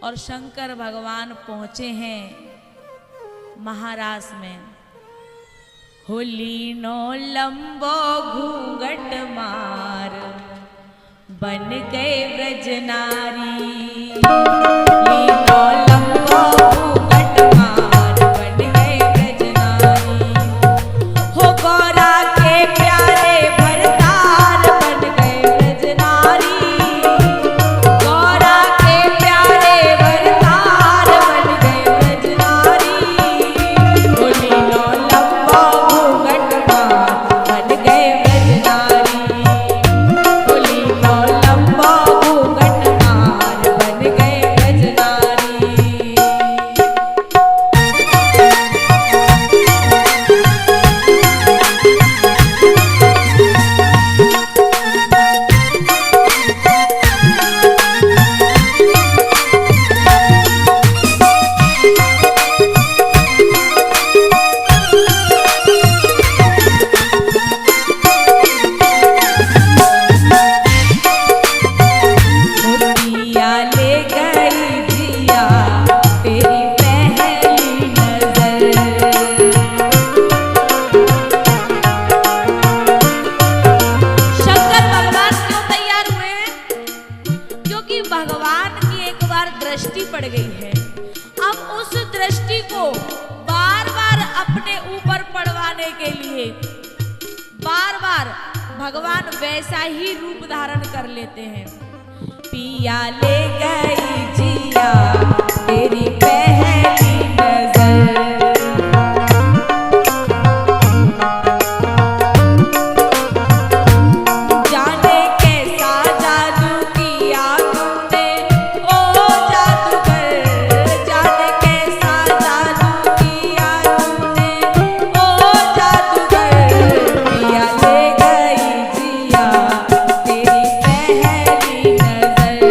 और शंकर भगवान पहुंचे हैं महाराज में। होली नो लंबो घूंघट मार बन गए ब्रज नारी। लीनो लंबो घूंघट मार बन गए ब्रज नारी। हो गौरा के प्यारे भरतार बन गए ब्रज नारी। गौरा के प्यारे भरतार बन गए ब्रज नारी। होली नो लंबो घूंघट मार बन गए ब्रज नारी। होली नो लंबो घूंघट मार बन गए ब्रज नारी। पिया ले गई जिया तेरी पहली नजर। शंकर भगवान क्यों तैयार हुए हैं? क्योंकि भगवान की एक बार दृष्टि पड़ गई है। अब उस दृष्टि को बार बार अपने ऊपर पड़वाने के लिए बार बार भगवान वैसा ही रूप धारण कर लेते हैं। पिया ले गई जिया तेरी पहली नजर। जाने कैसा जादू किया तूने ओ जादूगर। जाने कैसा जादू किया तूने ओ जादूगर। पिया ले गई जिया तेरी पहली नजर।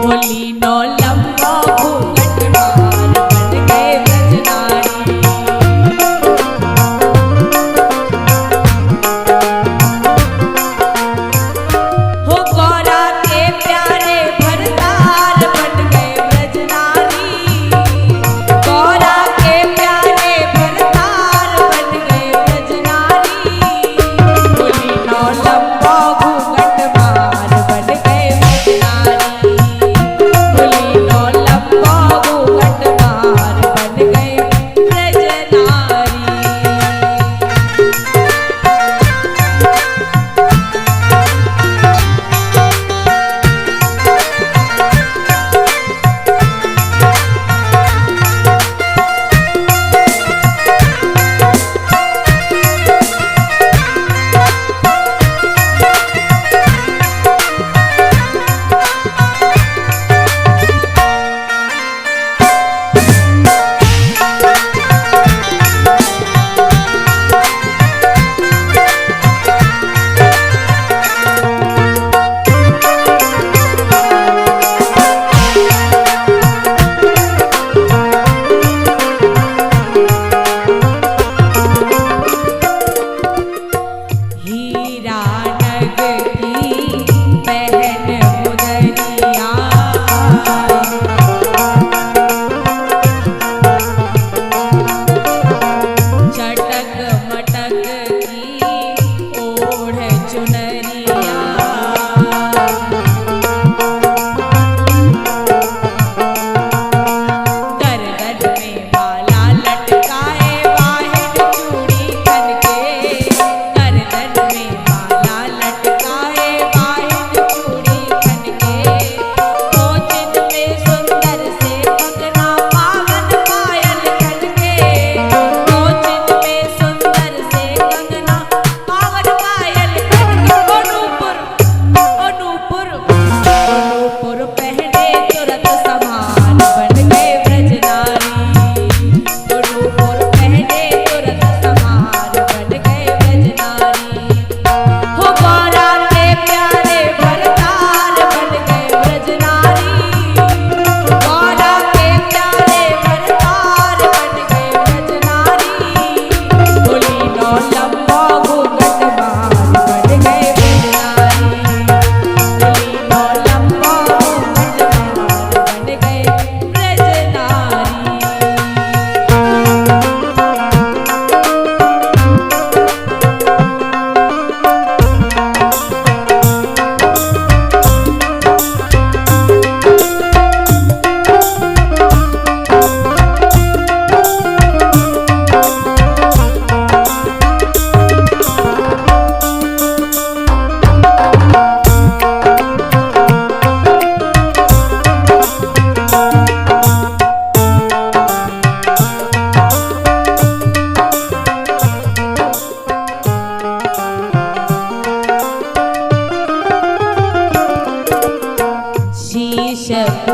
होली नो लंबो घूंघट मार बन गए ब्रज नारी। हो गौरा के प्यारे भरतार बन गए ब्रज नारी। गौरा के प्यारे भरतार बन गए ब्रज नारी। होली नो लंबो घूंघट मार बन गए ब्रज नारी। होली नो लंबो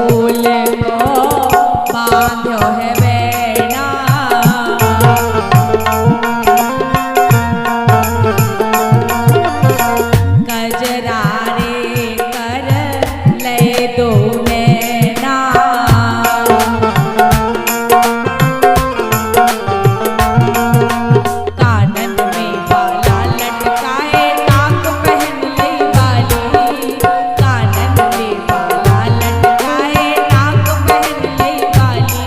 त्रिशूल को बांध्यो है बैना। गजरा रे कर ले दो नैना। कानन में बाला लटकाए नाक पहन ले बाली। कानन में बाला लटकाए नाक पहन ले बाली।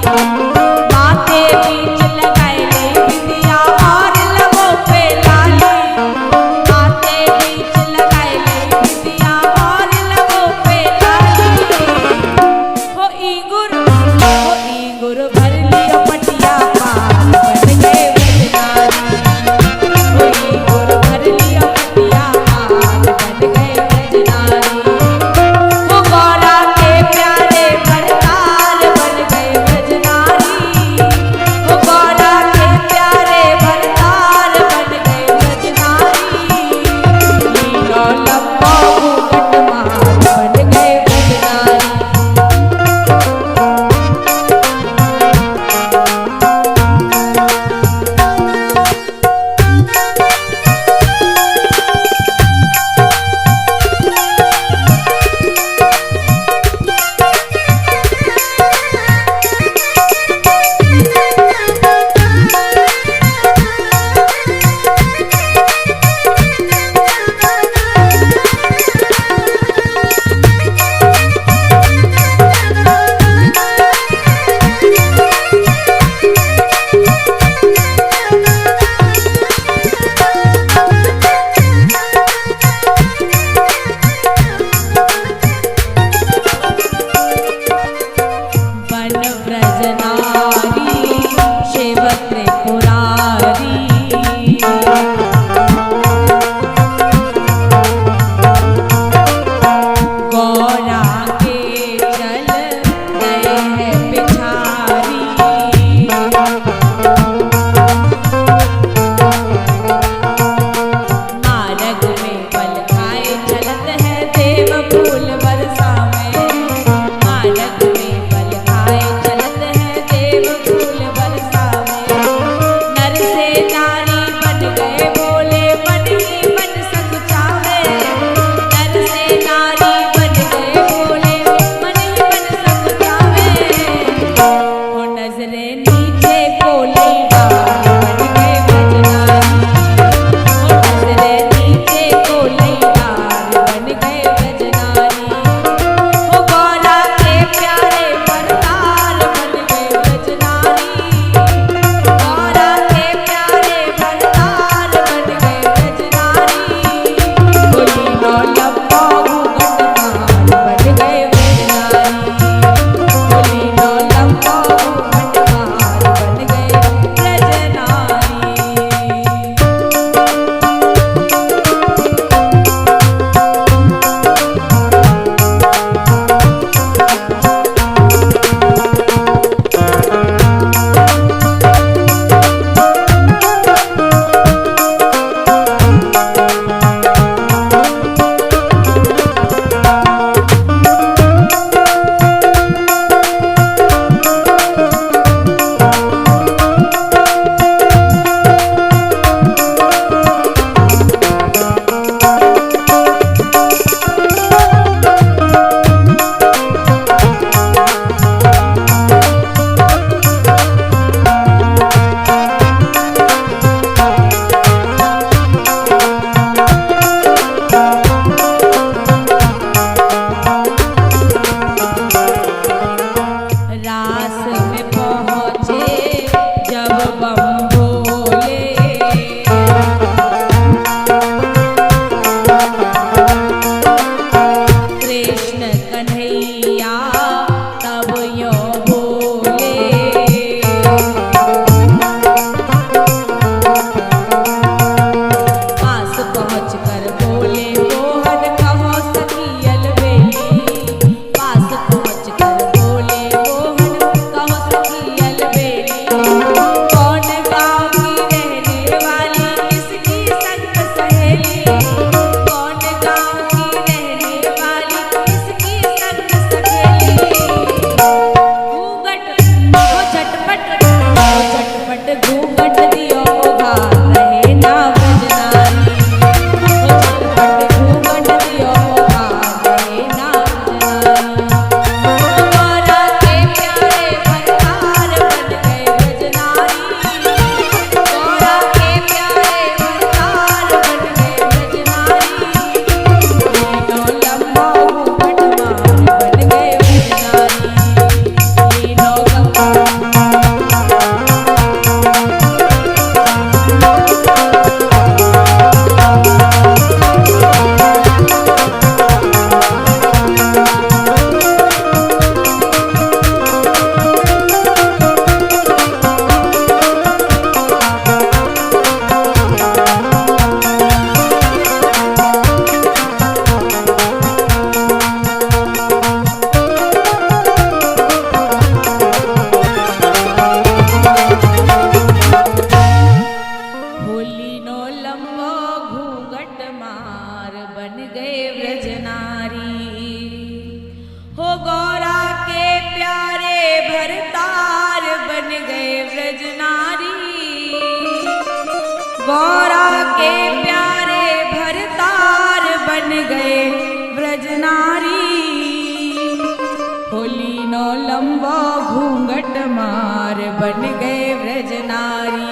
गौरा के प्यारे भरतार बन गए व्रजनारी। होली नो लंबो घूंघट मार बन गए व्रजनारी।